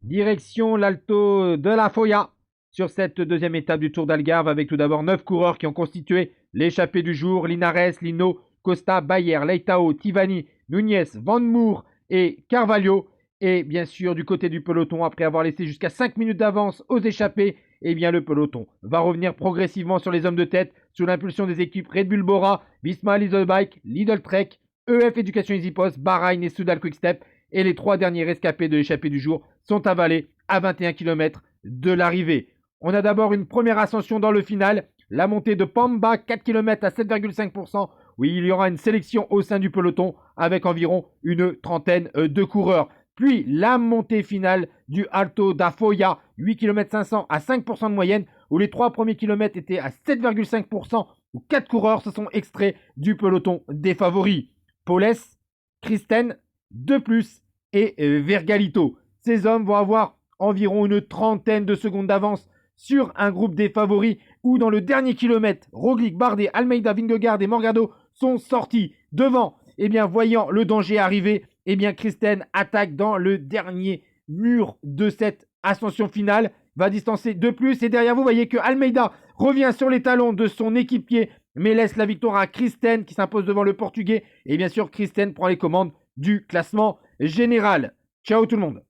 Direction l'Alto de la Foya sur cette deuxième étape du Tour d'Algarve avec tout d'abord 9 coureurs qui ont constitué l'échappée du jour. Linares, Lino, Costa, Bayer, Leitao, Tivani, Nunez, Van Moor et Carvalho. Et bien sûr, du côté du peloton, après avoir laissé jusqu'à 5 minutes d'avance aux échappés, eh bien le peloton va revenir progressivement sur les hommes de tête sous l'impulsion des équipes Red Bull Bora, Visma Lidl Bike, Lidl Trek, EF Education Easy Post, Bahreïn et Soudal Quickstep. Et les trois derniers rescapés de l'échappée du jour sont avalés à 21 km de l'arrivée. On a d'abord une première ascension dans le final, la montée de Pamba, 4 km à 7,5%, où il y aura une sélection au sein du peloton avec environ une trentaine de coureurs. Puis la montée finale du Alto da Foya, 8 km 500 à 5% de moyenne, où les trois premiers kilomètres étaient à 7,5%, où 4 coureurs se sont extraits du peloton des favoris. Paules, Christen, De Plus et Vergalito. Ces hommes vont avoir environ une trentaine de secondes d'avance sur un groupe des favoris où dans le dernier kilomètre, Roglic, Bardet, Almeida, Vingegaard et Morgado sont sortis devant. Eh bien, voyant le danger arriver, eh bien, Christen attaque dans le dernier mur de cette ascension finale, va distancer De Plus et derrière vous voyez que Almeida revient sur les talons de son équipier mais laisse la victoire à Christen qui s'impose devant le Portugais et bien sûr Christen prend les commandes du classement général. Ciao tout le monde.